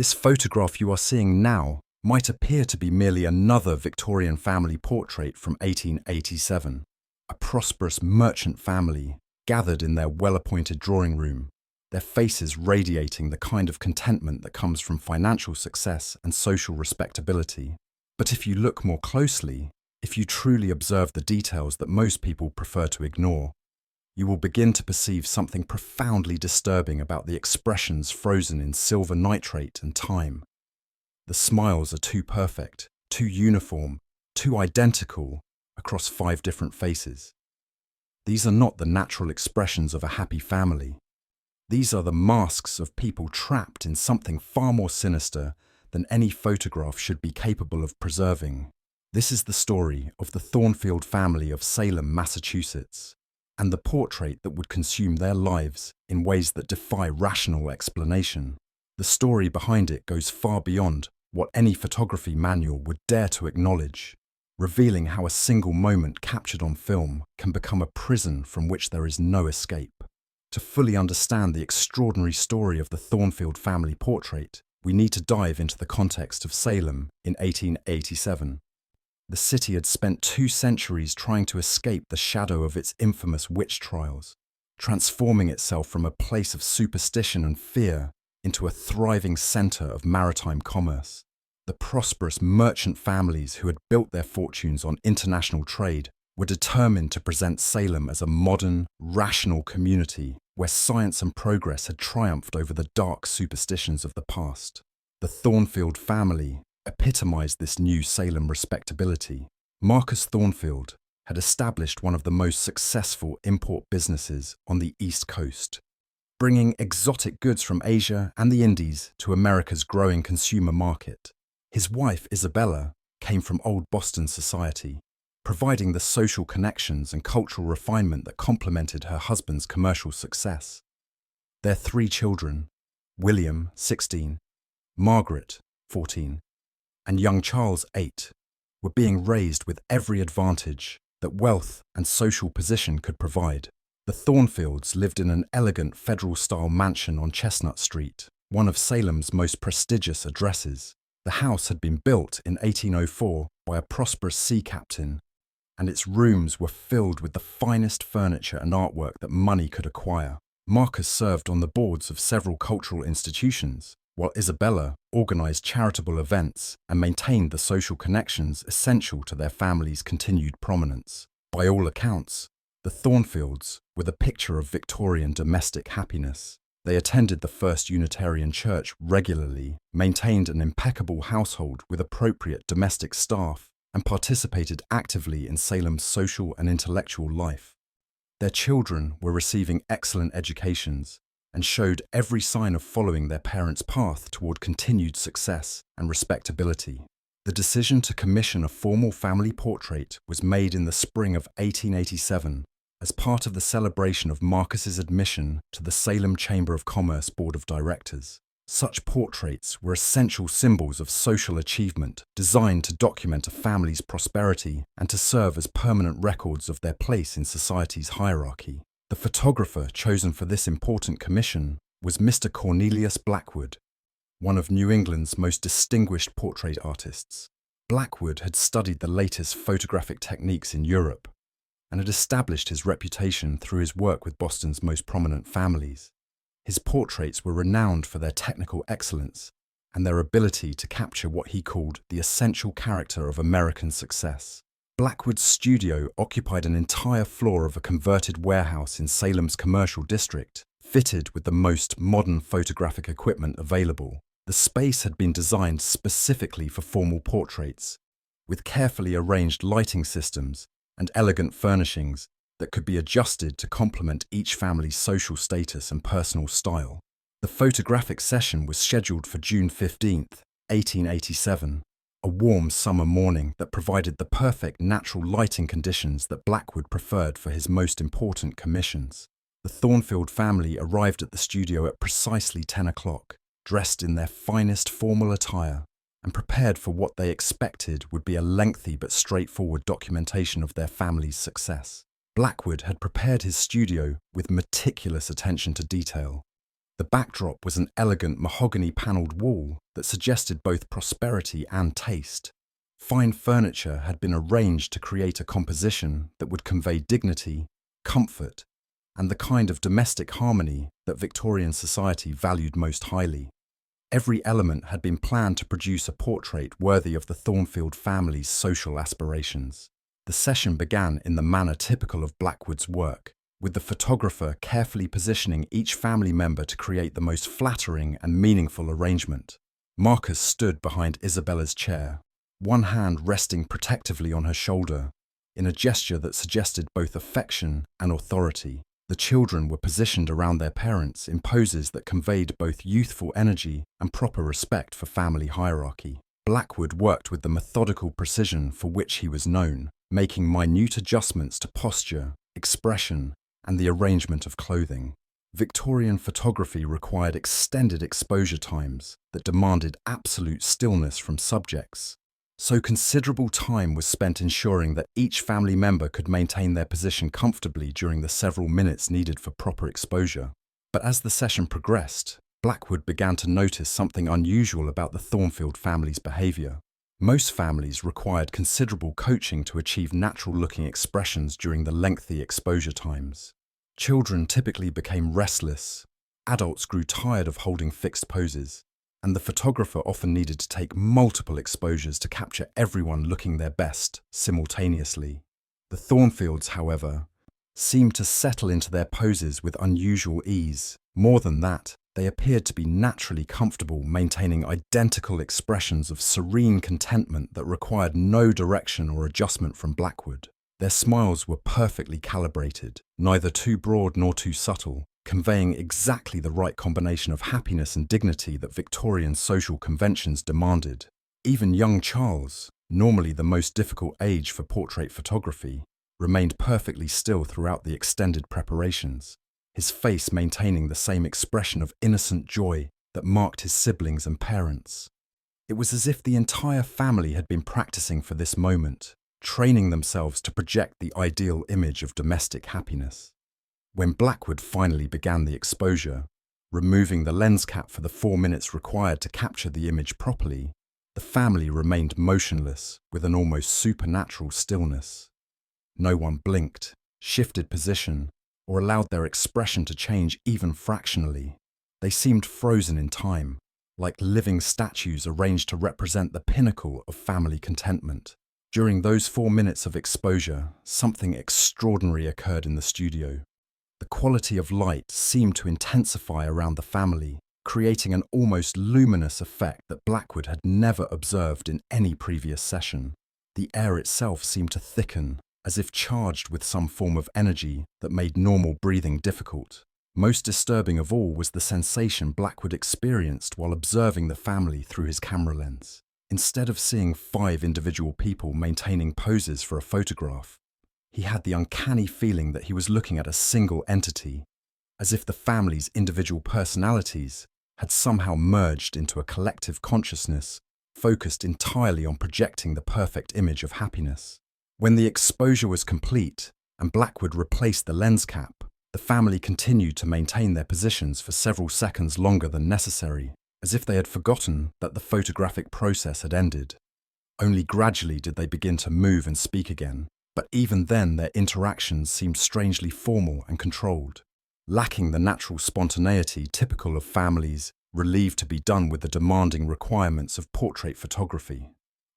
This photograph you are seeing now might appear to be merely another Victorian family portrait from 1887, a prosperous merchant family gathered in their well-appointed drawing room, their faces radiating the kind of contentment that comes from financial success and social respectability. But if you look more closely, if you truly observe the details that most people prefer to ignore, you will begin to perceive something profoundly disturbing about the expressions frozen in silver nitrate and time. The smiles are too perfect, too uniform, too identical across 5 different faces. These are not the natural expressions of a happy family. These are the masks of people trapped in something far more sinister than any photograph should be capable of preserving. This is the story of the Thornfield family of Salem, Massachusetts, and the portrait that would consume their lives in ways that defy rational explanation. The story behind it goes far beyond what any photography manual would dare to acknowledge, revealing how a single moment captured on film can become a prison from which there is no escape. To fully understand the extraordinary story of the Thornfield family portrait, we need to dive into the context of Salem in 1887. The city had spent 2 centuries trying to escape the shadow of its infamous witch trials, transforming itself from a place of superstition and fear into a thriving center of maritime commerce. The prosperous merchant families who had built their fortunes on international trade were determined to present Salem as a modern, rational community where science and progress had triumphed over the dark superstitions of the past. The Thornfield family epitomized this new Salem respectability. Marcus Thornfield had established one of the most successful import businesses on the East Coast, bringing exotic goods from Asia and the Indies to America's growing consumer market. His wife, Isabella, came from old Boston society, providing the social connections and cultural refinement that complemented her husband's commercial success. Their 3 children, William, 16, Margaret, 14, and young Charles, 8, were being raised with every advantage that wealth and social position could provide. The Thornfields lived in an elegant federal-style mansion on Chestnut Street, one of Salem's most prestigious addresses. The house had been built in 1804 by a prosperous sea captain, and its rooms were filled with the finest furniture and artwork that money could acquire. Marcus served on the boards of several cultural institutions, while Isabella organized charitable events and maintained the social connections essential to their family's continued prominence. By all accounts, the Thornfields were the picture of Victorian domestic happiness. They attended the First Unitarian Church regularly, maintained an impeccable household with appropriate domestic staff, and participated actively in Salem's social and intellectual life. Their children were receiving excellent educations and showed every sign of following their parents' path toward continued success and respectability. The decision to commission a formal family portrait was made in the spring of 1887 as part of the celebration of Marcus's admission to the Salem Chamber of Commerce Board of Directors. Such portraits were essential symbols of social achievement, designed to document a family's prosperity and to serve as permanent records of their place in society's hierarchy. The photographer chosen for this important commission was Mr. Cornelius Blackwood, one of New England's most distinguished portrait artists. Blackwood had studied the latest photographic techniques in Europe and had established his reputation through his work with Boston's most prominent families. His portraits were renowned for their technical excellence and their ability to capture what he called the essential character of American success. Blackwood's studio occupied an entire floor of a converted warehouse in Salem's commercial district, fitted with the most modern photographic equipment available. The space had been designed specifically for formal portraits, with carefully arranged lighting systems and elegant furnishings that could be adjusted to complement each family's social status and personal style. The photographic session was scheduled for June 15, 1887, a warm summer morning that provided the perfect natural lighting conditions that Blackwood preferred for his most important commissions. The Thornfield family arrived at the studio at precisely 10 o'clock, dressed in their finest formal attire, and prepared for what they expected would be a lengthy but straightforward documentation of their family's success. Blackwood had prepared his studio with meticulous attention to detail. The backdrop was an elegant mahogany-panelled wall that suggested both prosperity and taste. Fine furniture had been arranged to create a composition that would convey dignity, comfort, and the kind of domestic harmony that Victorian society valued most highly. Every element had been planned to produce a portrait worthy of the Thornfield family's social aspirations. The session began in the manner typical of Blackwood's work, with the photographer carefully positioning each family member to create the most flattering and meaningful arrangement. Marcus stood behind Isabella's chair, one hand resting protectively on her shoulder, in a gesture that suggested both affection and authority. The children were positioned around their parents in poses that conveyed both youthful energy and proper respect for family hierarchy. Blackwood worked with the methodical precision for which he was known, making minute adjustments to posture, expression, and the arrangement of clothing. Victorian photography required extended exposure times that demanded absolute stillness from subjects, so considerable time was spent ensuring that each family member could maintain their position comfortably during the several minutes needed for proper exposure. But as the session progressed, Blackwood began to notice something unusual about the Thornfield family's behaviour. Most families required considerable coaching to achieve natural-looking expressions during the lengthy exposure times. Children typically became restless, adults grew tired of holding fixed poses, and the photographer often needed to take multiple exposures to capture everyone looking their best simultaneously. The Thornfields, however, seemed to settle into their poses with unusual ease. More than that, they appeared to be naturally comfortable maintaining identical expressions of serene contentment that required no direction or adjustment from Blackwood. Their smiles were perfectly calibrated, neither too broad nor too subtle, conveying exactly the right combination of happiness and dignity that Victorian social conventions demanded. Even young Charles, normally the most difficult age for portrait photography, remained perfectly still throughout the extended preparations, his face maintaining the same expression of innocent joy that marked his siblings and parents. It was as if the entire family had been practicing for this moment, training themselves to project the ideal image of domestic happiness. When Blackwood finally began the exposure, removing the lens cap for the 4 minutes required to capture the image properly, the family remained motionless with an almost supernatural stillness. No one blinked, shifted position, or allowed their expression to change even fractionally. They seemed frozen in time, like living statues arranged to represent the pinnacle of family contentment. During those 4 minutes of exposure, something extraordinary occurred in the studio. The quality of light seemed to intensify around the family, creating an almost luminous effect that Blackwood had never observed in any previous session. The air itself seemed to thicken, as if charged with some form of energy that made normal breathing difficult. Most disturbing of all was the sensation Blackwood experienced while observing the family through his camera lens. Instead of seeing 5 individual people maintaining poses for a photograph, he had the uncanny feeling that he was looking at a single entity, as if the family's individual personalities had somehow merged into a collective consciousness focused entirely on projecting the perfect image of happiness. When the exposure was complete and Blackwood replaced the lens cap, the family continued to maintain their positions for several seconds longer than necessary, as if they had forgotten that the photographic process had ended. Only gradually did they begin to move and speak again, but even then their interactions seemed strangely formal and controlled, lacking the natural spontaneity typical of families relieved to be done with the demanding requirements of portrait photography.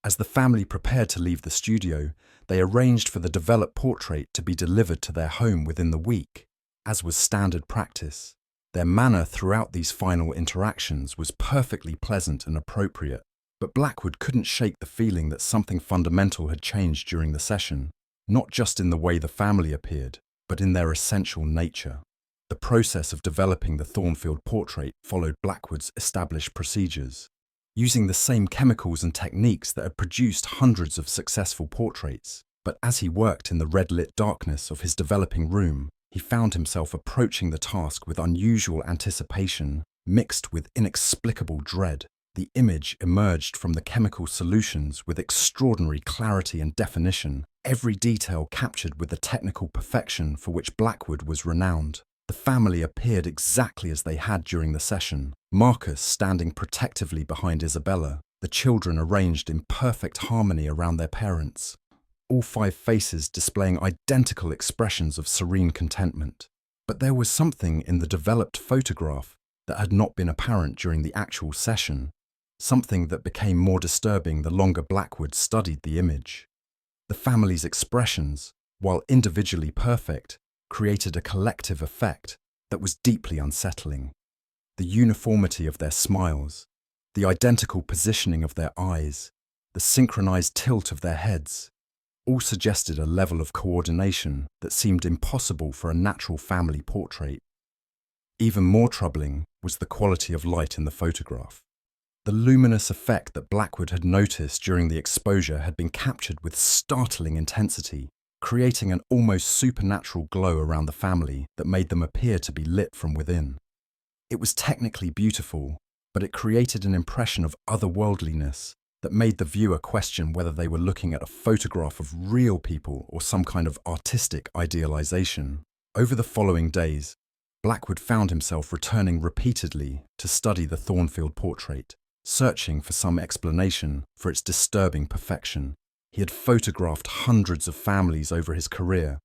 As the family prepared to leave the studio, they arranged for the developed portrait to be delivered to their home within the week, as was standard practice. Their manner throughout these final interactions was perfectly pleasant and appropriate, but Blackwood couldn't shake the feeling that something fundamental had changed during the session, not just in the way the family appeared, but in their essential nature. The process of developing the Thornfield portrait followed Blackwood's established procedures, using the same chemicals and techniques that had produced hundreds of successful portraits. But as he worked in the red-lit darkness of his developing room, he found himself approaching the task with unusual anticipation, mixed with inexplicable dread. The image emerged from the chemical solutions with extraordinary clarity and definition, every detail captured with the technical perfection for which Blackwood was renowned. The family appeared exactly as they had during the session, Marcus standing protectively behind Isabella, the children arranged in perfect harmony around their parents, all 5 faces displaying identical expressions of serene contentment. But there was something in the developed photograph that had not been apparent during the actual session, something that became more disturbing the longer Blackwood studied the image. The family's expressions, while individually perfect, created a collective effect that was deeply unsettling. The uniformity of their smiles, the identical positioning of their eyes, the synchronized tilt of their heads, all suggested a level of coordination that seemed impossible for a natural family portrait. Even more troubling was the quality of light in the photograph. The luminous effect that Blackwood had noticed during the exposure had been captured with startling intensity, creating an almost supernatural glow around the family that made them appear to be lit from within. It was technically beautiful, but it created an impression of otherworldliness that made the viewer question whether they were looking at a photograph of real people or some kind of artistic idealization. Over the following days, Blackwood found himself returning repeatedly to study the Thornfield portrait, searching for some explanation for its disturbing perfection. He had photographed hundreds of families over his career,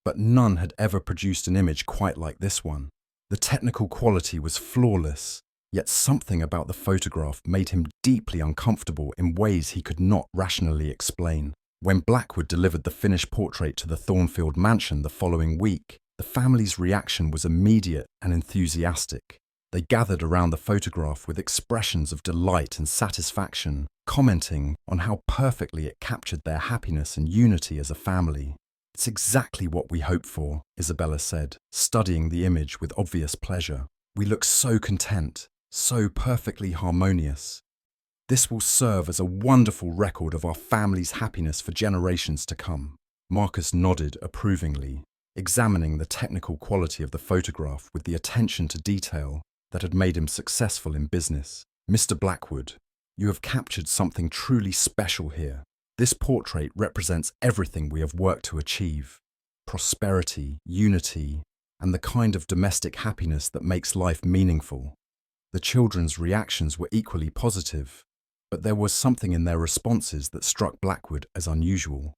but none had ever produced an image quite like this one. The technical quality was flawless, yet something about the photograph made him deeply uncomfortable in ways he could not rationally explain. When Blackwood delivered the finished portrait to the Thornfield mansion the following week, the family's reaction was immediate and enthusiastic. They gathered around the photograph with expressions of delight and satisfaction, commenting on how perfectly it captured their happiness and unity as a family. "It's exactly what we hoped for," Isabella said, studying the image with obvious pleasure. "We look so content, so perfectly harmonious. This will serve as a wonderful record of our family's happiness for generations to come." Marcus nodded approvingly, examining the technical quality of the photograph with the attention to detail that had made him successful in business. "Mr. Blackwood, you have captured something truly special here. This portrait represents everything we have worked to achieve: prosperity, unity, and the kind of domestic happiness that makes life meaningful." The children's reactions were equally positive, but there was something in their responses that struck Blackwood as unusual.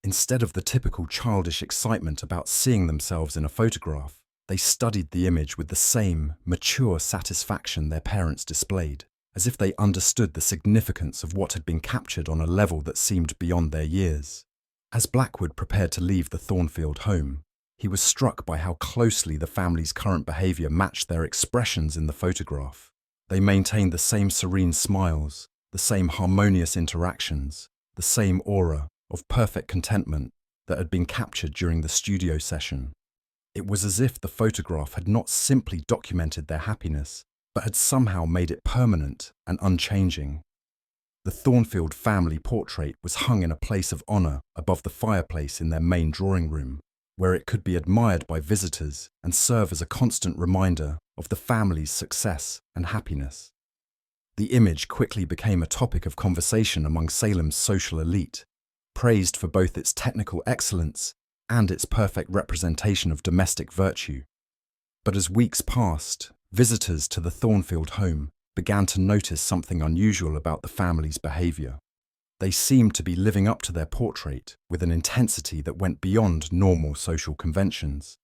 Instead of the typical childish excitement about seeing themselves in a photograph, they studied the image with the same mature satisfaction their parents displayed, as if they understood the significance of what had been captured on a level that seemed beyond their years. As Blackwood prepared to leave the Thornfield home, he was struck by how closely the family's current behavior matched their expressions in the photograph. They maintained the same serene smiles, the same harmonious interactions, the same aura of perfect contentment that had been captured during the studio session. It was as if the photograph had not simply documented their happiness, but had somehow made it permanent and unchanging. The Thornfield family portrait was hung in a place of honor above the fireplace in their main drawing room, where it could be admired by visitors and serve as a constant reminder of the family's success and happiness. The image quickly became a topic of conversation among Salem's social elite, praised for both its technical excellence and its perfect representation of domestic virtue. But as weeks passed, visitors to the Thornfield home began to notice something unusual about the family's behavior. They seemed to be living up to their portrait with an intensity that went beyond normal social conventions.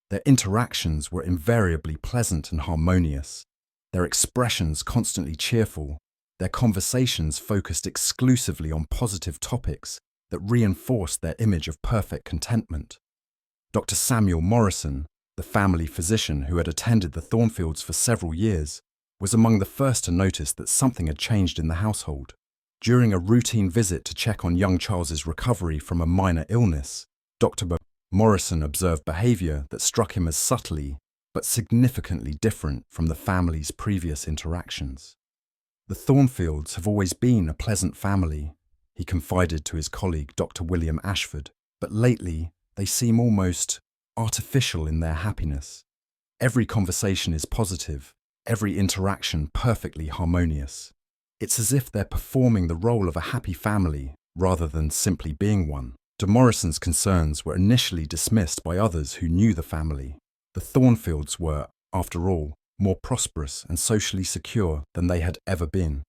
Their interactions were invariably pleasant and harmonious, their expressions constantly cheerful, their conversations focused exclusively on positive topics that reinforced their image of perfect contentment. Dr. Samuel Morrison, the family physician who had attended the Thornfields for several years, was among the first to notice that something had changed in the household. During a routine visit to check on young Charles's recovery from a minor illness, Dr. Morrison observed behavior that struck him as subtly but significantly different from the family's previous interactions. "The Thornfields have always been a pleasant family," he confided to his colleague Dr. William Ashford, "but lately they seem almost artificial in their happiness. Every conversation is positive, every interaction perfectly harmonious. It's as if they're performing the role of a happy family rather than simply being one." De Morrison's concerns were initially dismissed by others who knew the family. The Thornfields were, after all, more prosperous and socially secure than they had ever been.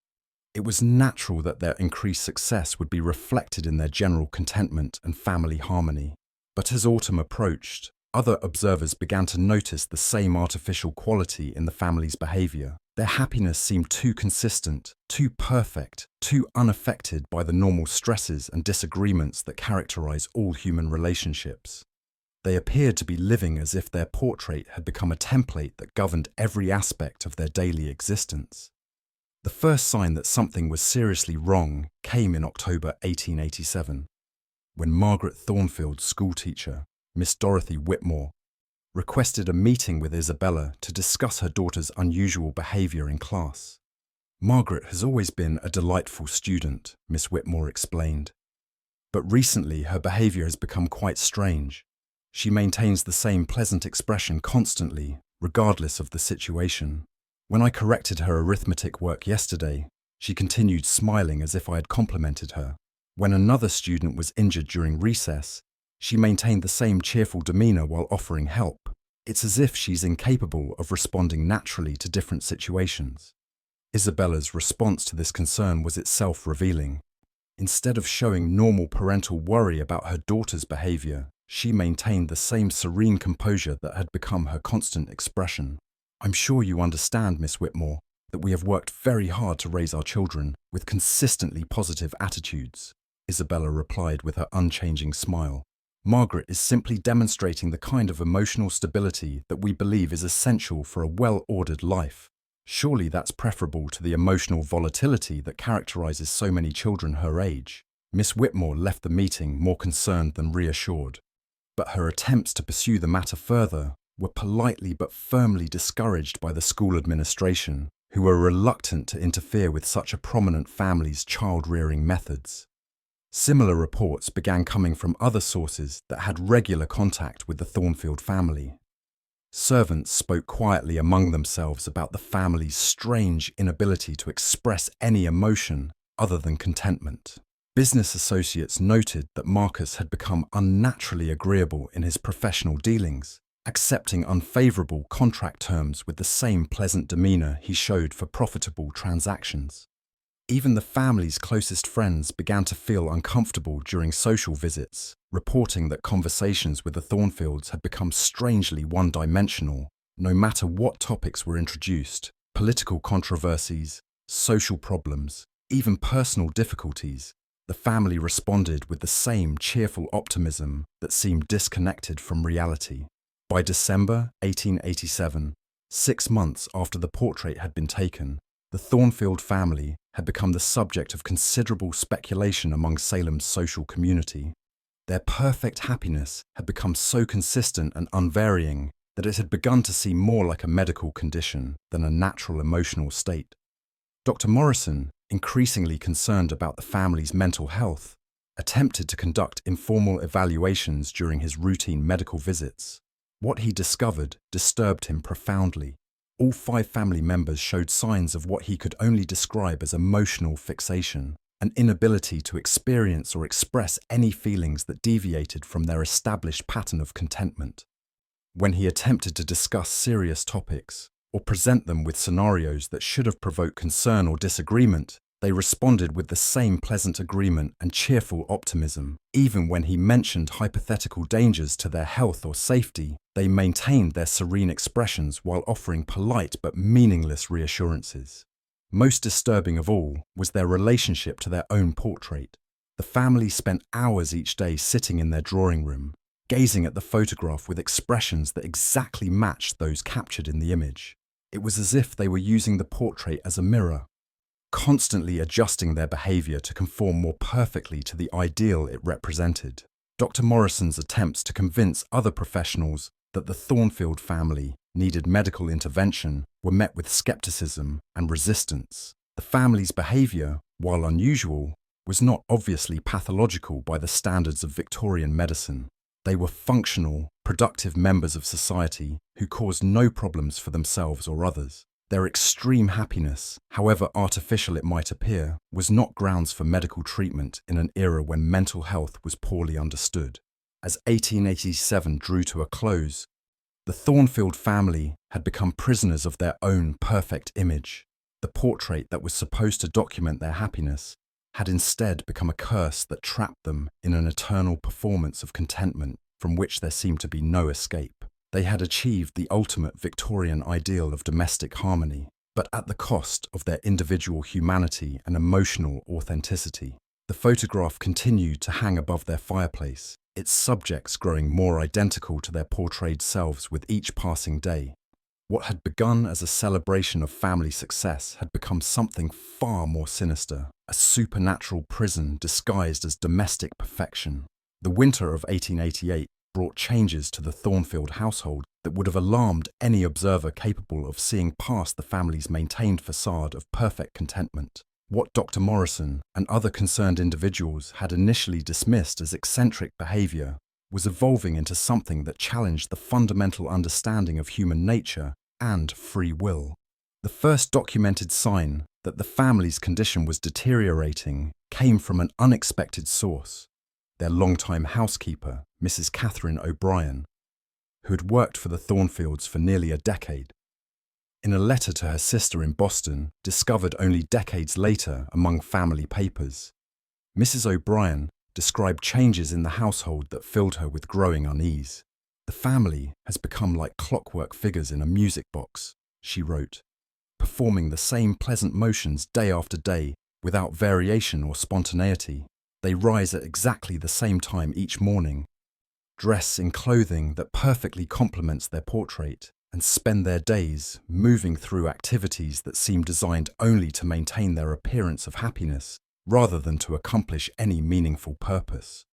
It was natural that their increased success would be reflected in their general contentment and family harmony. But as autumn approached, other observers began to notice the same artificial quality in the family's behavior. Their happiness seemed too consistent, too perfect, too unaffected by the normal stresses and disagreements that characterize all human relationships. They appeared to be living as if their portrait had become a template that governed every aspect of their daily existence. The first sign that something was seriously wrong came in October 1887, when Margaret Thornfield's schoolteacher, Miss Dorothy Whitmore, requested a meeting with Isabella to discuss her daughter's unusual behaviour in class. Margaret has always been a delightful student, Miss Whitmore explained, but recently her behaviour has become quite strange. She maintains the same pleasant expression constantly, regardless of the situation. When I corrected her arithmetic work yesterday, she continued smiling as if I had complimented her. When another student was injured during recess, she maintained the same cheerful demeanour while offering help. It's as if she's incapable of responding naturally to different situations. Isabella's response to this concern was itself revealing. Instead of showing normal parental worry about her daughter's behaviour, she maintained the same serene composure that had become her constant expression. "I'm sure you understand, Miss Whitmore, that we have worked very hard to raise our children with consistently positive attitudes," Isabella replied with her unchanging smile. "Margaret is simply demonstrating the kind of emotional stability that we believe is essential for a well-ordered life. Surely that's preferable to the emotional volatility that characterizes so many children her age." Miss Whitmore left the meeting more concerned than reassured, but her attempts to pursue the matter further were politely but firmly discouraged by the school administration, who were reluctant to interfere with such a prominent family's child-rearing methods. Similar reports began coming from other sources that had regular contact with the Thornfield family. Servants spoke quietly among themselves about the family's strange inability to express any emotion other than contentment. Business associates noted that Marcus had become unnaturally agreeable in his professional dealings, accepting unfavourable contract terms with the same pleasant demeanour he showed for profitable transactions. Even the family's closest friends began to feel uncomfortable during social visits, reporting that conversations with the Thornfields had become strangely one-dimensional. No matter what topics were introduced, political controversies, social problems, even personal difficulties, the family responded with the same cheerful optimism that seemed disconnected from reality. By December 1887, 6 months after the portrait had been taken, the Thornfield family had become the subject of considerable speculation among Salem's social community. Their perfect happiness had become so consistent and unvarying that it had begun to seem more like a medical condition than a natural emotional state. Dr. Morrison, increasingly concerned about the family's mental health, attempted to conduct informal evaluations during his routine medical visits. What he discovered disturbed him profoundly. All 5 family members showed signs of what he could only describe as emotional fixation, an inability to experience or express any feelings that deviated from their established pattern of contentment. When he attempted to discuss serious topics, or present them with scenarios that should have provoked concern or disagreement, they responded with the same pleasant agreement and cheerful optimism. Even when he mentioned hypothetical dangers to their health or safety, they maintained their serene expressions while offering polite but meaningless reassurances. Most disturbing of all was their relationship to their own portrait. The family spent hours each day sitting in their drawing room, gazing at the photograph with expressions that exactly matched those captured in the image. It was as if they were using the portrait as a mirror, constantly adjusting their behaviour to conform more perfectly to the ideal it represented. Dr. Morrison's attempts to convince other professionals that the Thornfield family needed medical intervention were met with scepticism and resistance. The family's behaviour, while unusual, was not obviously pathological by the standards of Victorian medicine. They were functional, productive members of society who caused no problems for themselves or others. Their extreme happiness, however artificial it might appear, was not grounds for medical treatment in an era when mental health was poorly understood. As 1887 drew to a close, The Thornfield family had become prisoners of their own perfect image. The portrait that was supposed to document their happiness had instead become a curse that trapped them in an eternal performance of contentment from which there seemed to be no escape. They had achieved the ultimate Victorian ideal of domestic harmony, but at the cost of their individual humanity and emotional authenticity. The photograph continued to hang above their fireplace, its subjects growing more identical to their portrayed selves with each passing day. What had begun as a celebration of family success had become something far more sinister, a supernatural prison disguised as domestic perfection. The winter of 1888 brought changes to the Thornfield household that would have alarmed any observer capable of seeing past the family's maintained facade of perfect contentment. What Dr. Morrison and other concerned individuals had initially dismissed as eccentric behavior was evolving into something that challenged the fundamental understanding of human nature and free will. The first documented sign that the family's condition was deteriorating came from an unexpected source: their longtime housekeeper, Mrs. Catherine O'Brien, who had worked for the Thornfields for nearly a decade. In a letter to her sister in Boston, discovered only decades later among family papers, Mrs. O'Brien described changes in the household that filled her with growing unease. "The family has become like clockwork figures in a music box," she wrote, "performing the same pleasant motions day after day without variation or spontaneity. They rise at exactly the same time each morning, dress in clothing that perfectly complements their portrait, and spend their days moving through activities that seem designed only to maintain their appearance of happiness, rather than to accomplish any meaningful purpose."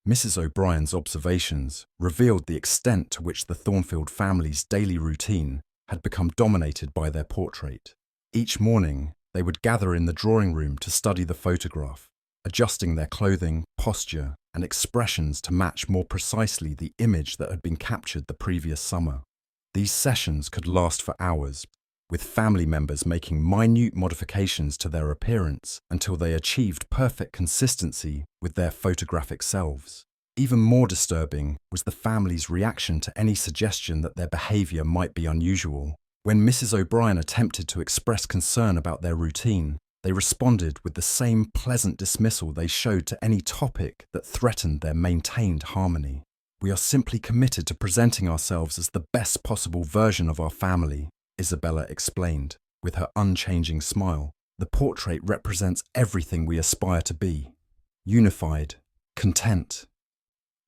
Mrs. O'Brien's observations revealed the extent to which the Thornfield family's daily routine had become dominated by their portrait. Each morning, they would gather in the drawing room to study the photograph, adjusting their clothing, posture, and expressions to match more precisely the image that had been captured the previous summer. These sessions could last for hours, with family members making minute modifications to their appearance until they achieved perfect consistency with their photographic selves. Even more disturbing was the family's reaction to any suggestion that their behavior might be unusual. When Mrs. O'Brien attempted to express concern about their routine, they responded with the same pleasant dismissal they showed to any topic that threatened their maintained harmony. "We are simply committed to presenting ourselves as the best possible version of our family," Isabella explained, with her unchanging smile. "The portrait represents everything we aspire to be: unified, content,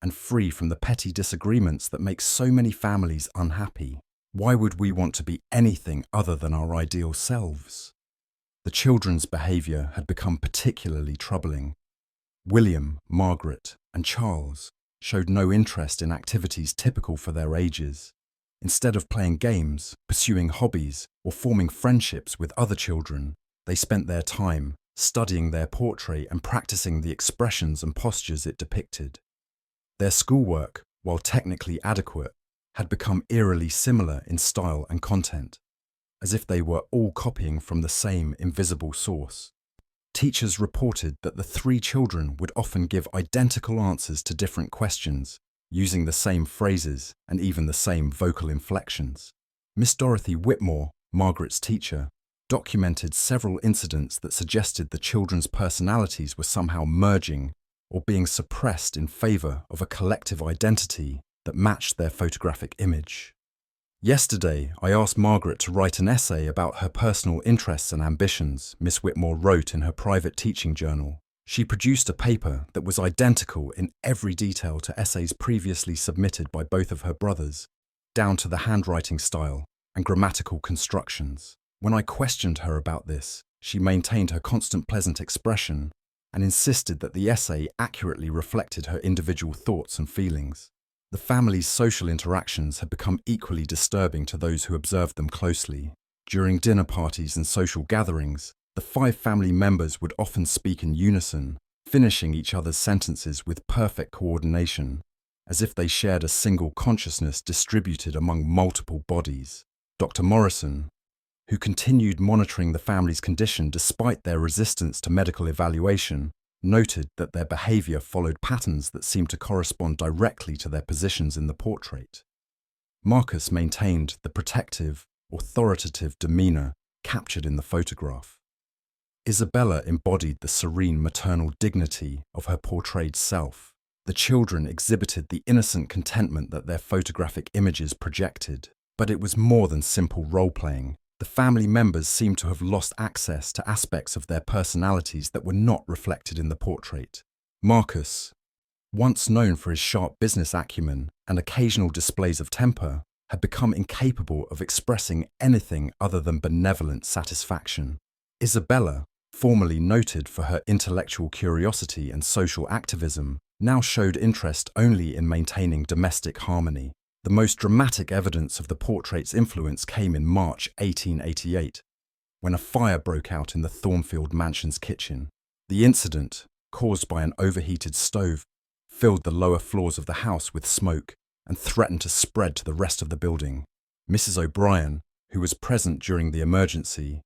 and free from the petty disagreements that make so many families unhappy. Why would we want to be anything other than our ideal selves?" The children's behavior had become particularly troubling. William, Margaret, and Charles showed no interest in activities typical for their ages. Instead of playing games, pursuing hobbies, or forming friendships with other children, they spent their time studying their portrait and practicing the expressions and postures it depicted. Their schoolwork, while technically adequate, had become eerily similar in style and content, as if they were all copying from the same invisible source. Teachers reported that the three children would often give identical answers to different questions, using the same phrases and even the same vocal inflections. Miss Dorothy Whitmore, Margaret's teacher, documented several incidents that suggested the children's personalities were somehow merging or being suppressed in favor of a collective identity that matched their photographic image. "Yesterday, I asked Margaret to write an essay about her personal interests and ambitions," Miss Whitmore wrote in her private teaching journal. She produced a paper that was identical in every detail to essays previously submitted by both of her brothers, down to the handwriting style and grammatical constructions. When I questioned her about this, she maintained her constant pleasant expression and insisted that the essay accurately reflected her individual thoughts and feelings. The family's social interactions had become equally disturbing to those who observed them closely. During dinner parties and social gatherings, the 5 family members would often speak in unison, finishing each other's sentences with perfect coordination, as if they shared a single consciousness distributed among multiple bodies. Dr. Morrison, who continued monitoring the family's condition despite their resistance to medical evaluation, noted that their behavior followed patterns that seemed to correspond directly to their positions in the portrait. Marcus maintained the protective, authoritative demeanor captured in the photograph. Isabella embodied the serene maternal dignity of her portrayed self. The children exhibited the innocent contentment that their photographic images projected. But it was more than simple role-playing. The family members seemed to have lost access to aspects of their personalities that were not reflected in the portrait. Marcus, once known for his sharp business acumen and occasional displays of temper, had become incapable of expressing anything other than benevolent satisfaction. Isabella, formerly noted for her intellectual curiosity and social activism, now showed interest only in maintaining domestic harmony. The most dramatic evidence of the portrait's influence came in March 1888, when a fire broke out in the Thornfield mansion's kitchen. The incident, caused by an overheated stove, filled the lower floors of the house with smoke and threatened to spread to the rest of the building. Mrs. O'Brien, who was present during the emergency,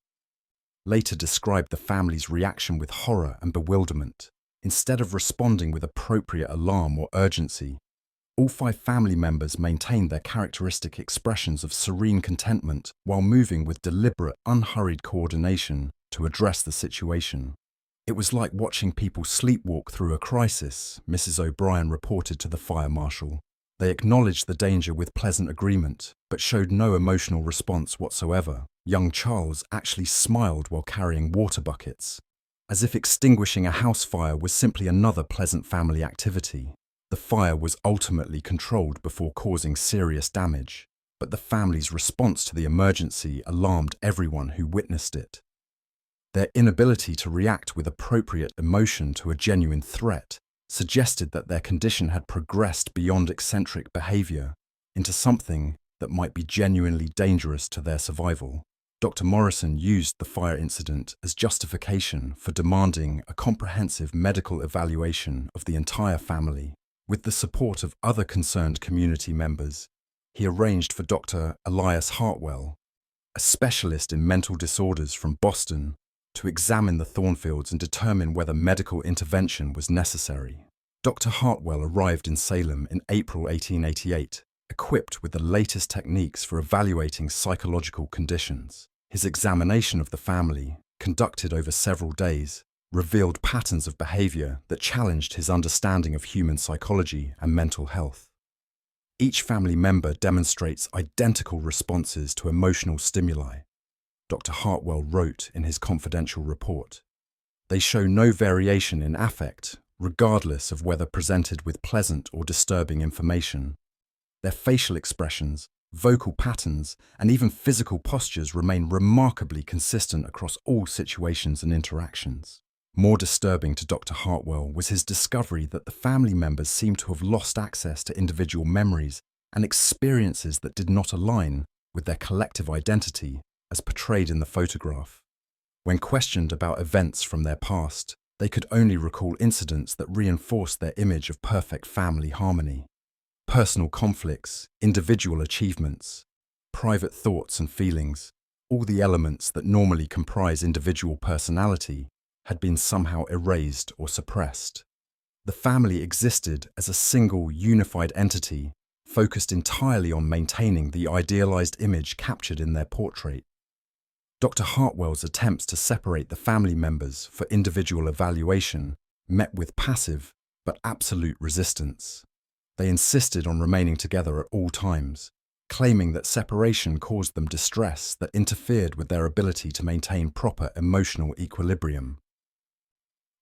later described the family's reaction with horror and bewilderment. Instead of responding with appropriate alarm or urgency, all 5 family members maintained their characteristic expressions of serene contentment while moving with deliberate, unhurried coordination to address the situation. It was like watching people sleepwalk through a crisis, Mrs. O'Brien reported to the fire marshal. They acknowledged the danger with pleasant agreement, but showed no emotional response whatsoever. Young Charles actually smiled while carrying water buckets, as if extinguishing a house fire was simply another pleasant family activity. The fire was ultimately controlled before causing serious damage, but the family's response to the emergency alarmed everyone who witnessed it. Their inability to react with appropriate emotion to a genuine threat suggested that their condition had progressed beyond eccentric behavior into something that might be genuinely dangerous to their survival. Dr. Morrison used the fire incident as justification for demanding a comprehensive medical evaluation of the entire family. With the support of other concerned community members, he arranged for Dr. Elias Hartwell, a specialist in mental disorders from Boston, to examine the Thornfields and determine whether medical intervention was necessary. Dr. Hartwell arrived in Salem in April 1888, equipped with the latest techniques for evaluating psychological conditions. His examination of the family, conducted over several days, revealed patterns of behavior that challenged his understanding of human psychology and mental health. Each family member demonstrates identical responses to emotional stimuli, Dr. Hartwell wrote in his confidential report. They show no variation in affect, regardless of whether presented with pleasant or disturbing information. Their facial expressions, vocal patterns, and even physical postures remain remarkably consistent across all situations and interactions. More disturbing to Dr. Hartwell was his discovery that the family members seemed to have lost access to individual memories and experiences that did not align with their collective identity as portrayed in the photograph. When questioned about events from their past, they could only recall incidents that reinforced their image of perfect family harmony. Personal conflicts, individual achievements, private thoughts and feelings, all the elements that normally comprise individual personality, had been somehow erased or suppressed. The family existed as a single, unified entity, focused entirely on maintaining the idealized image captured in their portrait. Dr. Hartwell's attempts to separate the family members for individual evaluation met with passive but absolute resistance. They insisted on remaining together at all times, claiming that separation caused them distress that interfered with their ability to maintain proper emotional equilibrium.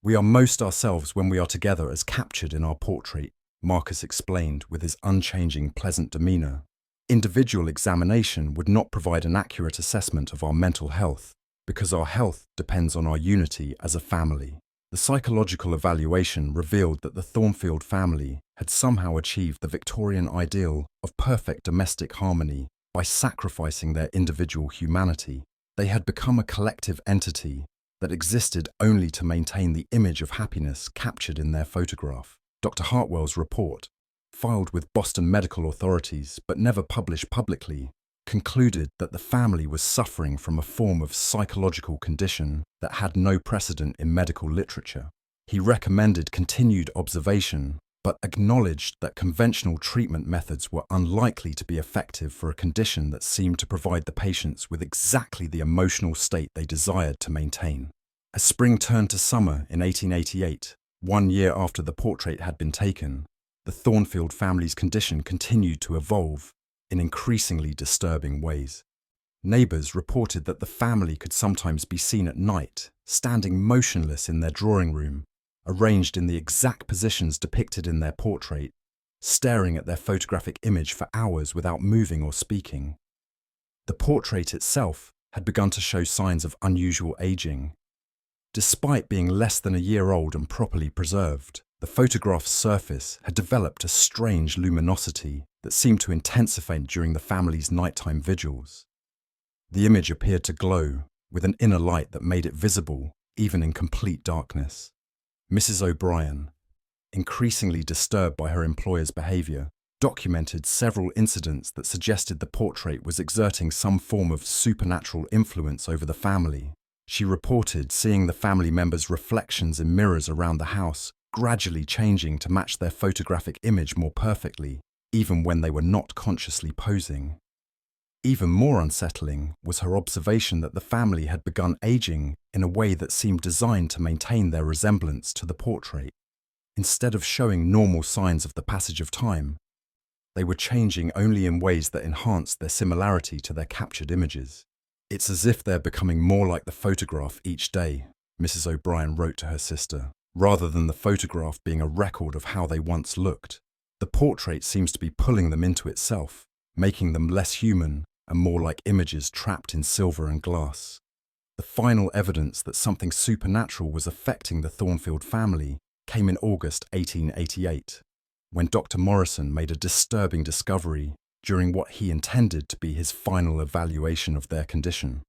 "We are most ourselves when we are together as captured in our portrait," Marcus explained with his unchanging pleasant demeanor. Individual examination would not provide an accurate assessment of our mental health, because our health depends on our unity as a family. The psychological evaluation revealed that the Thornfield family had somehow achieved the Victorian ideal of perfect domestic harmony by sacrificing their individual humanity. They had become a collective entity that existed only to maintain the image of happiness captured in their photograph. Dr. Hartwell's report, filed with Boston medical authorities but never published publicly, concluded that the family was suffering from a form of psychological condition that had no precedent in medical literature. He recommended continued observation but acknowledged that conventional treatment methods were unlikely to be effective for a condition that seemed to provide the patients with exactly the emotional state they desired to maintain. As spring turned to summer in 1888, 1 year after the portrait had been taken, the Thornfield family's condition continued to evolve in increasingly disturbing ways. Neighbours reported that the family could sometimes be seen at night, standing motionless in their drawing room, arranged in the exact positions depicted in their portrait, staring at their photographic image for hours without moving or speaking. The portrait itself had begun to show signs of unusual aging. Despite being less than a year old and properly preserved, the photograph's surface had developed a strange luminosity that seemed to intensify during the family's nighttime vigils. The image appeared to glow with an inner light that made it visible even in complete darkness. Mrs. O'Brien, increasingly disturbed by her employer's behaviour, documented several incidents that suggested the portrait was exerting some form of supernatural influence over the family. She reported seeing the family members' reflections in mirrors around the house gradually changing to match their photographic image more perfectly, even when they were not consciously posing. Even more unsettling was her observation that the family had begun aging in a way that seemed designed to maintain their resemblance to the portrait. Instead of showing normal signs of the passage of time, they were changing only in ways that enhanced their similarity to their captured images. "It's as if they're becoming more like the photograph each day," Mrs. O'Brien wrote to her sister, rather than the photograph being a record of how they once looked. "The portrait seems to be pulling them into itself, making them less human and more like images trapped in silver and glass." The final evidence that something supernatural was affecting the Thornfield family came in August 1888, when Dr. Morrison made a disturbing discovery during what he intended to be his final evaluation of their condition.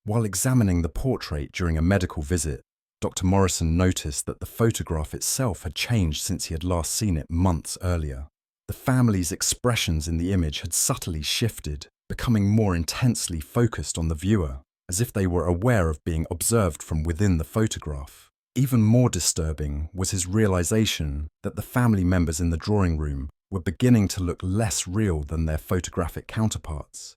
While examining the portrait during a medical visit, Dr. Morrison noticed that the photograph itself had changed since he had last seen it months earlier. The family's expressions in the image had subtly shifted, becoming more intensely focused on the viewer, as if they were aware of being observed from within the photograph. Even more disturbing was his realization that the family members in the drawing room were beginning to look less real than their photographic counterparts.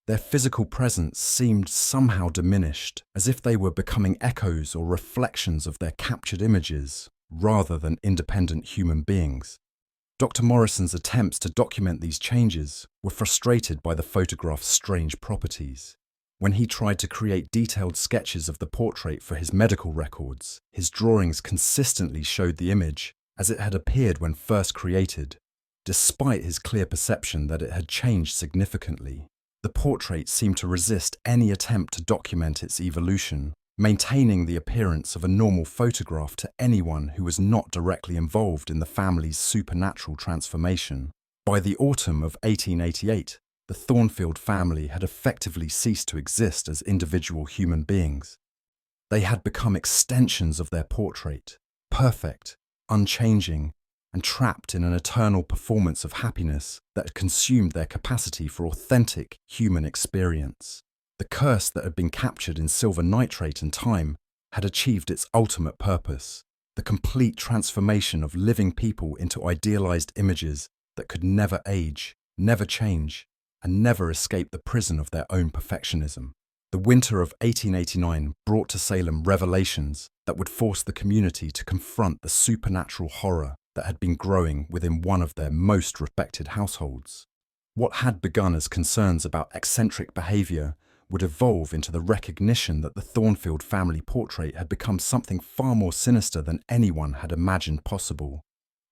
Their physical presence seemed somehow diminished, as if they were becoming echoes or reflections of their captured images, rather than independent human beings. Dr. Morrison's attempts to document these changes were frustrated by the photograph's strange properties. When he tried to create detailed sketches of the portrait for his medical records, his drawings consistently showed the image as it had appeared when first created, despite his clear perception that it had changed significantly. The portrait seemed to resist any attempt to document its evolution, maintaining the appearance of a normal photograph to anyone who was not directly involved in the family's supernatural transformation. By the autumn of 1888, the Thornfield family had effectively ceased to exist as individual human beings. They had become extensions of their portrait, perfect, unchanging, and trapped in an eternal performance of happiness that had consumed their capacity for authentic human experience. The curse that had been captured in silver nitrate and time had achieved its ultimate purpose, the complete transformation of living people into idealized images that could never age, never change, and never escape the prison of their own perfectionism. The winter of 1889 brought to Salem revelations that would force the community to confront the supernatural horror that had been growing within one of their most respected households. What had begun as concerns about eccentric behaviour would evolve into the recognition that the Thornfield family portrait had become something far more sinister than anyone had imagined possible.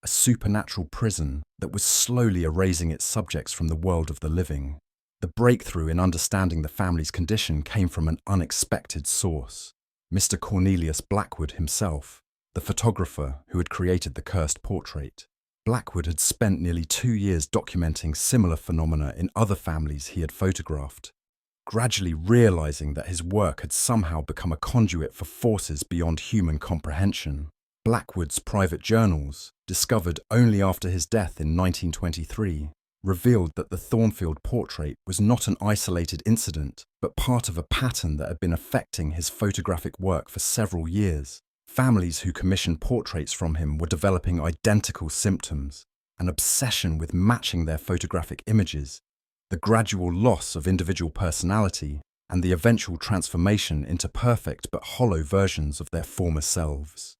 A supernatural prison that was slowly erasing its subjects from the world of the living. The breakthrough in understanding the family's condition came from an unexpected source. Mr. Cornelius Blackwood himself, the photographer who had created the cursed portrait. Blackwood had spent nearly 2 years documenting similar phenomena in other families he had photographed, gradually realizing that his work had somehow become a conduit for forces beyond human comprehension. Blackwood's private journals, discovered only after his death in 1923, revealed that the Thornfield portrait was not an isolated incident, but part of a pattern that had been affecting his photographic work for several years. Families who commissioned portraits from him were developing identical symptoms, an obsession with matching their photographic images, the gradual loss of individual personality, and the eventual transformation into perfect but hollow versions of their former selves.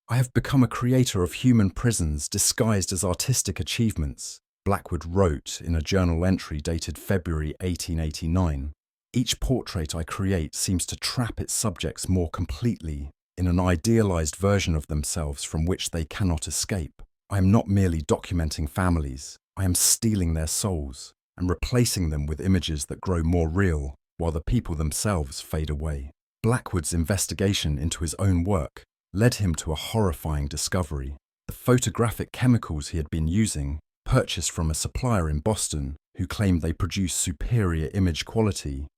"I have become a creator of human prisons disguised as artistic achievements," Blackwood wrote in a journal entry dated February 1889. "Each portrait I create seems to trap its subjects more completely in an idealized version of themselves from which they cannot escape. I am not merely documenting families, I am stealing their souls and replacing them with images that grow more real while the people themselves fade away." Blackwood's investigation into his own work led him to a horrifying discovery. The photographic chemicals he had been using, purchased from a supplier in Boston who claimed they produced superior image quality,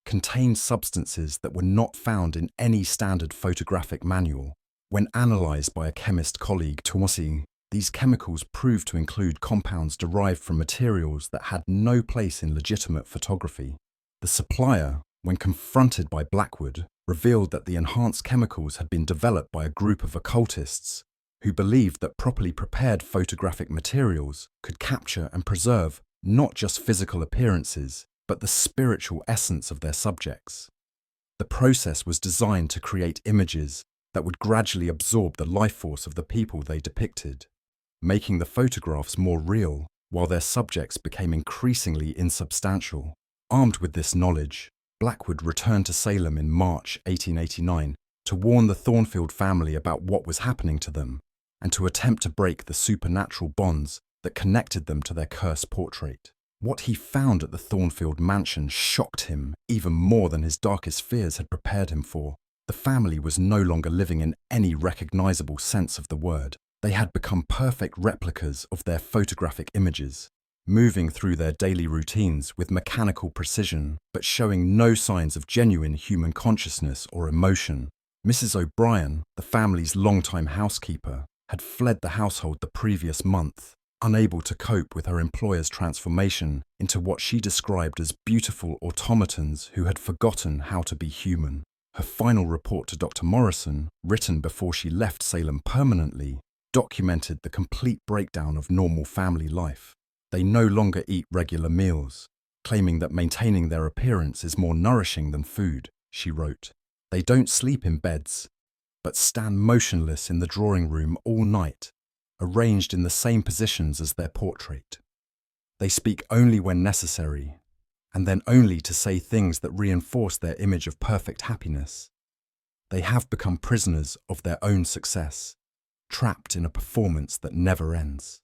contained substances that were not found in any standard photographic manual. When analysed by a chemist colleague, Tomassi, these chemicals proved to include compounds derived from materials that had no place in legitimate photography. The supplier, when confronted by Blackwood, revealed that the enhanced chemicals had been developed by a group of occultists who believed that properly prepared photographic materials could capture and preserve not just physical appearances, but the spiritual essence of their subjects. The process was designed to create images that would gradually absorb the life force of the people they depicted, making the photographs more real while their subjects became increasingly insubstantial. Armed with this knowledge, Blackwood returned to Salem in March 1889 to warn the Thornfield family about what was happening to them and to attempt to break the supernatural bonds that connected them to their cursed portrait. What he found at the Thornfield mansion shocked him even more than his darkest fears had prepared him for. The family was no longer living in any recognizable sense of the word. They had become perfect replicas of their photographic images, moving through their daily routines with mechanical precision, but showing no signs of genuine human consciousness or emotion. Mrs. O'Brien, the family's longtime housekeeper, had fled the household the previous month, unable to cope with her employer's transformation into what she described as beautiful automatons who had forgotten how to be human. Her final report to Dr. Morrison, written before she left Salem permanently, documented the complete breakdown of normal family life. They no longer eat regular meals, claiming that maintaining their appearance is more nourishing than food, she wrote. They don't sleep in beds, but stand motionless in the drawing room all night, arranged in the same positions as their portrait. They speak only when necessary, and then only to say things that reinforce their image of perfect happiness. They have become prisoners of their own success, trapped in a performance that never ends.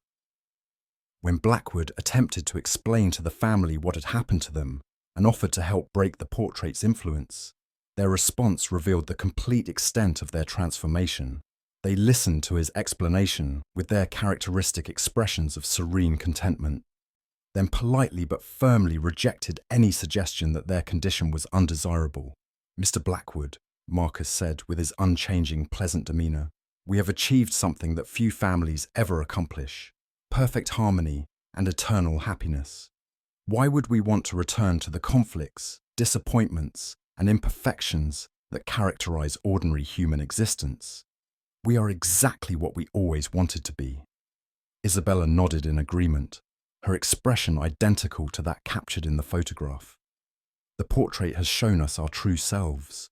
When Blackwood attempted to explain to the family what had happened to them and offered to help break the portrait's influence, their response revealed the complete extent of their transformation. They listened to his explanation with their characteristic expressions of serene contentment, then politely but firmly rejected any suggestion that their condition was undesirable. "Mr. Blackwood," Marcus said with his unchanging, pleasant demeanour, "we have achieved something that few families ever accomplish: perfect harmony and eternal happiness. Why would we want to return to the conflicts, disappointments, and imperfections that characterize ordinary human existence? We are exactly what we always wanted to be." Isabella nodded in agreement, her expression identical to that captured in the photograph. "The portrait has shown us our true selves,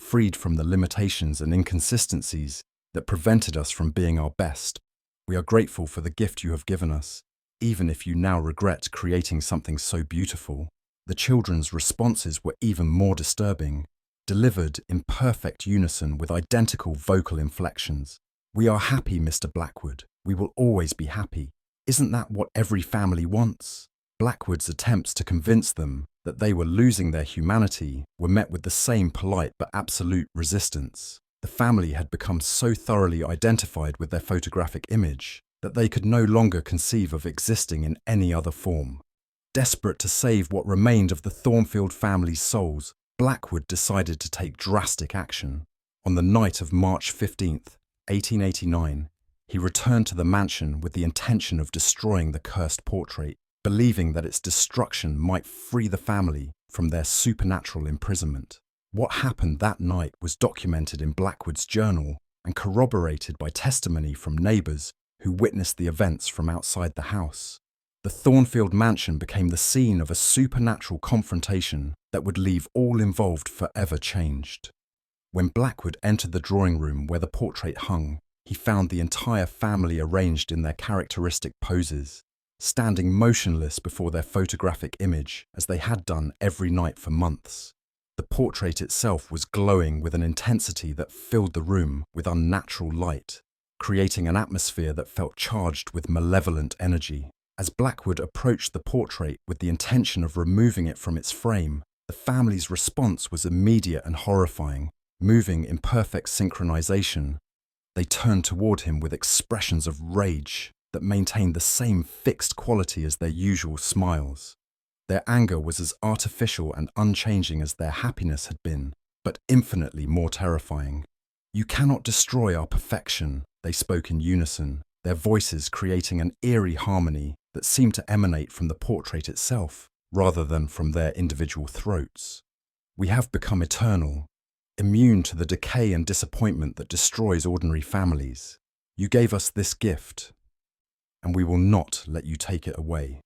freed from the limitations and inconsistencies that prevented us from being our best. We are grateful for the gift you have given us, even if you now regret creating something so beautiful." The children's responses were even more disturbing, delivered in perfect unison with identical vocal inflections. "We are happy, Mr. Blackwood. We will always be happy. Isn't that what every family wants?" Blackwood's attempts to convince them that they were losing their humanity were met with the same polite but absolute resistance. The family had become so thoroughly identified with their photographic image that they could no longer conceive of existing in any other form. Desperate to save what remained of the Thornfield family's souls, Blackwood decided to take drastic action. On the night of March 15th, 1889, he returned to the mansion with the intention of destroying the cursed portrait, believing that its destruction might free the family from their supernatural imprisonment. What happened that night was documented in Blackwood's journal and corroborated by testimony from neighbours who witnessed the events from outside the house. The Thornfield mansion became the scene of a supernatural confrontation that would leave all involved forever changed. When Blackwood entered the drawing room where the portrait hung, he found the entire family arranged in their characteristic poses, standing motionless before their photographic image as they had done every night for months. The portrait itself was glowing with an intensity that filled the room with unnatural light, creating an atmosphere that felt charged with malevolent energy. As Blackwood approached the portrait with the intention of removing it from its frame, the family's response was immediate and horrifying. Moving in perfect synchronization, they turned toward him with expressions of rage that maintained the same fixed quality as their usual smiles. Their anger was as artificial and unchanging as their happiness had been, but infinitely more terrifying. "You cannot destroy our perfection," they spoke in unison, their voices creating an eerie harmony that seemed to emanate from the portrait itself, rather than from their individual throats. "We have become eternal, immune to the decay and disappointment that destroys ordinary families. You gave us this gift, and we will not let you take it away."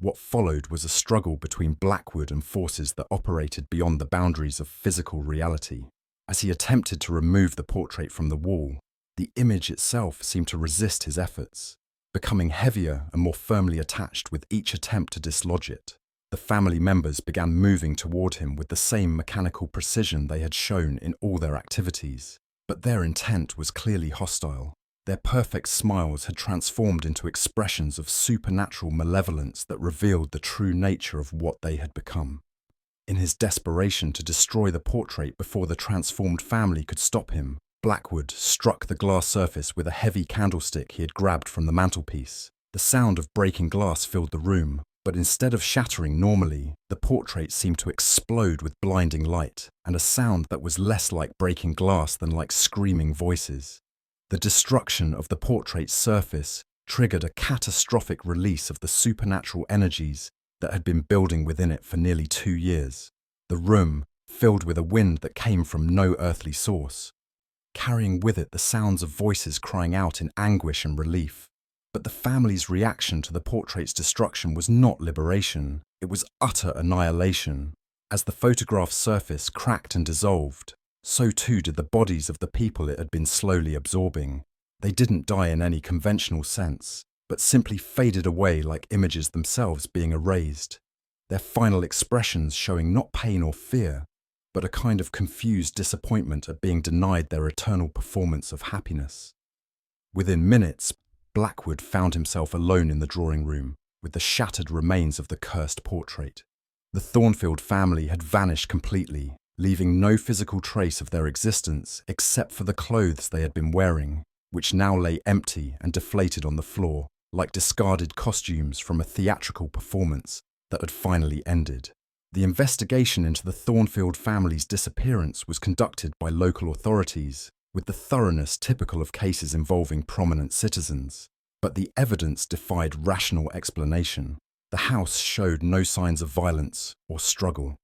What followed was a struggle between Blackwood and forces that operated beyond the boundaries of physical reality. As he attempted to remove the portrait from the wall, the image itself seemed to resist his efforts, becoming heavier and more firmly attached with each attempt to dislodge it. The family members began moving toward him with the same mechanical precision they had shown in all their activities, but their intent was clearly hostile. Their perfect smiles had transformed into expressions of supernatural malevolence that revealed the true nature of what they had become. In his desperation to destroy the portrait before the transformed family could stop him, Blackwood struck the glass surface with a heavy candlestick he had grabbed from the mantelpiece. The sound of breaking glass filled the room, but instead of shattering normally, the portrait seemed to explode with blinding light and a sound that was less like breaking glass than like screaming voices. The destruction of the portrait's surface triggered a catastrophic release of the supernatural energies that had been building within it for nearly 2 years. The room filled with a wind that came from no earthly source, carrying with it the sounds of voices crying out in anguish and relief. But the family's reaction to the portrait's destruction was not liberation, it was utter annihilation. As the photograph's surface cracked and dissolved, so too did the bodies of the people it had been slowly absorbing. They didn't die in any conventional sense, but simply faded away like images themselves being erased, their final expressions showing not pain or fear, but a kind of confused disappointment at being denied their eternal performance of happiness. Within minutes, Blackwood found himself alone in the drawing room with the shattered remains of the cursed portrait. The Thornfield family had vanished completely, leaving no physical trace of their existence except for the clothes they had been wearing, which now lay empty and deflated on the floor, like discarded costumes from a theatrical performance that had finally ended. The investigation into the Thornfield family's disappearance was conducted by local authorities, with the thoroughness typical of cases involving prominent citizens, but the evidence defied rational explanation. The house showed no signs of violence or struggle.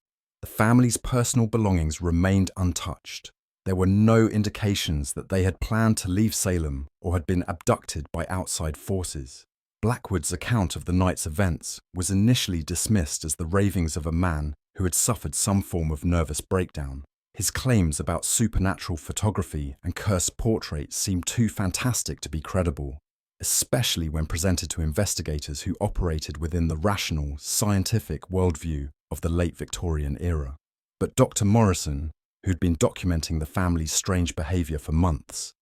The family's personal belongings remained untouched. There were no indications that they had planned to leave Salem or had been abducted by outside forces. Blackwood's account of the night's events was initially dismissed as the ravings of a man who had suffered some form of nervous breakdown. His claims about supernatural photography and cursed portraits seemed too fantastic to be credible, especially when presented to investigators who operated within the rational, scientific worldview of the late Victorian era. But Dr. Morrison, who'd been documenting the family's strange behaviour for months,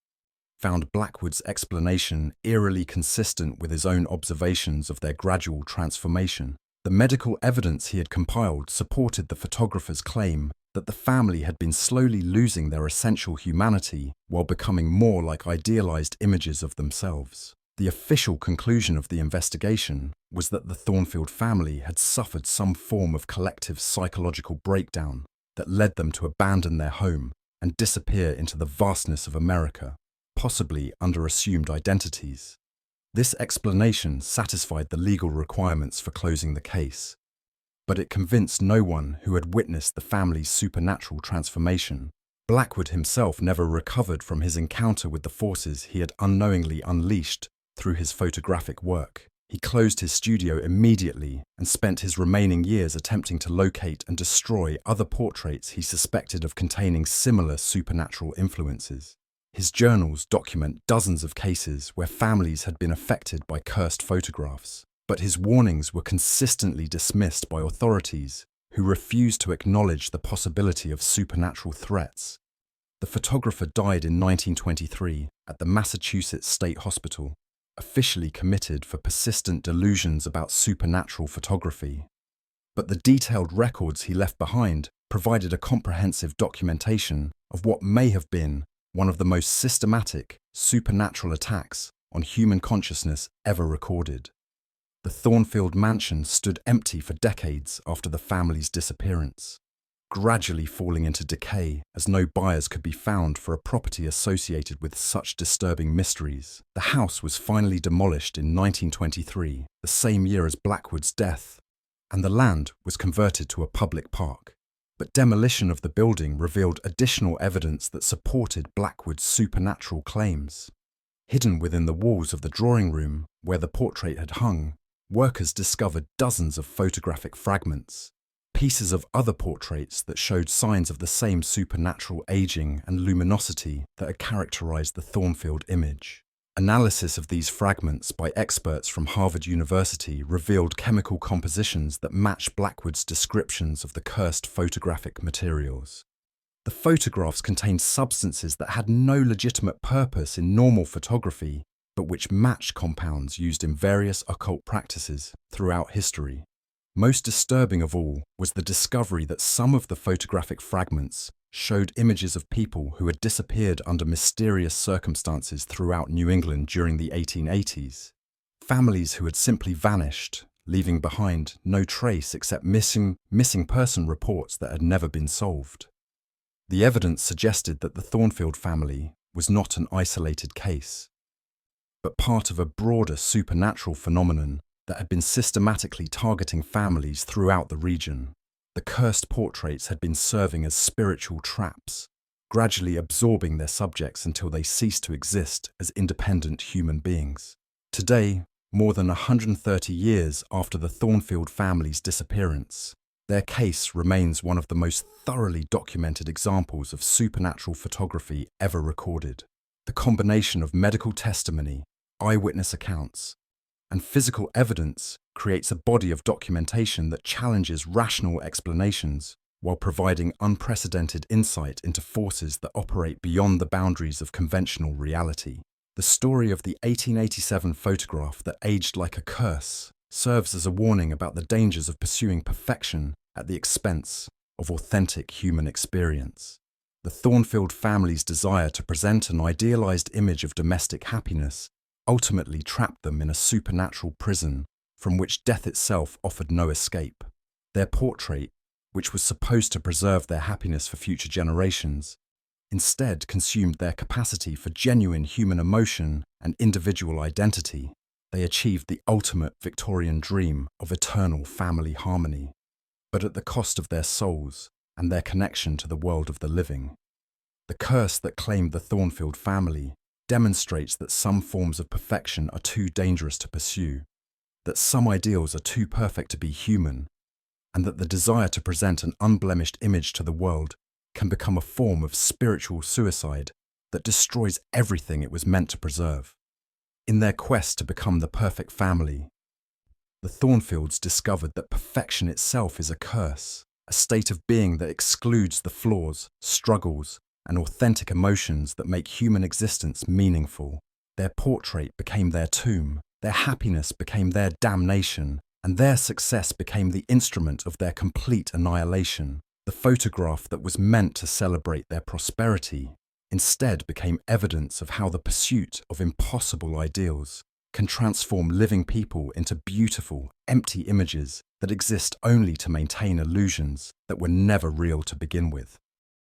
found Blackwood's explanation eerily consistent with his own observations of their gradual transformation. The medical evidence he had compiled supported the photographer's claim that the family had been slowly losing their essential humanity while becoming more like idealized images of themselves. The official conclusion of the investigation was that the Thornfield family had suffered some form of collective psychological breakdown that led them to abandon their home and disappear into the vastness of America, possibly under assumed identities. This explanation satisfied the legal requirements for closing the case. but it convinced no one who had witnessed the family's supernatural transformation. Blackwood himself never recovered from his encounter with the forces he had unknowingly unleashed through his photographic work. He closed his studio immediately and spent his remaining years attempting to locate and destroy other portraits he suspected of containing similar supernatural influences. His journals document dozens of cases where families had been affected by cursed photographs, but his warnings were consistently dismissed by authorities who refused to acknowledge the possibility of supernatural threats. The photographer died in 1923 at the Massachusetts State Hospital, officially committed for persistent delusions about supernatural photography. But the detailed records he left behind provided a comprehensive documentation of what may have been one of the most systematic supernatural attacks on human consciousness ever recorded. The Thornfield mansion stood empty for decades after the family's disappearance, gradually falling into decay as no buyers could be found for a property associated with such disturbing mysteries. The house was finally demolished in 1923, the same year as Blackwood's death, and the land was converted to a public park. But demolition of the building revealed additional evidence that supported Blackwood's supernatural claims. Hidden within the walls of the drawing room where the portrait had hung, workers discovered dozens of photographic fragments, pieces of other portraits that showed signs of the same supernatural aging and luminosity that had characterized the Thornfield image. Analysis of these fragments by experts from Harvard University revealed chemical compositions that match Blackwood's descriptions of the cursed photographic materials. The photographs contained substances that had no legitimate purpose in normal photography, but which matched compounds used in various occult practices throughout history. Most disturbing of all was the discovery that some of the photographic fragments showed images of people who had disappeared under mysterious circumstances throughout New England during the 1880s. Families who had simply vanished, leaving behind no trace except missing person reports that had never been solved. The evidence suggested that the Thornfield family was not an isolated case, but part of a broader supernatural phenomenon that had been systematically targeting families throughout the region. The cursed portraits had been serving as spiritual traps, gradually absorbing their subjects until they ceased to exist as independent human beings. Today, more than 130 years after the Thornfield family's disappearance, their case remains one of the most thoroughly documented examples of supernatural photography ever recorded. The combination of medical testimony, eyewitness accounts, and physical evidence creates a body of documentation that challenges rational explanations while providing unprecedented insight into forces that operate beyond the boundaries of conventional reality. The story of the 1887 photograph that aged like a curse serves as a warning about the dangers of pursuing perfection at the expense of authentic human experience. The Thornfield family's desire to present an idealized image of domestic happiness ultimately trapped them in a supernatural prison from which death itself offered no escape. Their portrait, which was supposed to preserve their happiness for future generations, instead consumed their capacity for genuine human emotion and individual identity. They achieved the ultimate Victorian dream of eternal family harmony, but at the cost of their souls and their connection to the world of the living. The curse that claimed the Thornfield family demonstrates that some forms of perfection are too dangerous to pursue, that some ideals are too perfect to be human, and that the desire to present an unblemished image to the world can become a form of spiritual suicide that destroys everything it was meant to preserve. In their quest to become the perfect family, the Thornfields discovered that perfection itself is a curse, a state of being that excludes the flaws, struggles, and authentic emotions that make human existence meaningful. Their portrait became their tomb, their happiness became their damnation, and their success became the instrument of their complete annihilation. The photograph that was meant to celebrate their prosperity instead became evidence of how the pursuit of impossible ideals can transform living people into beautiful, empty images that exist only to maintain illusions that were never real to begin with.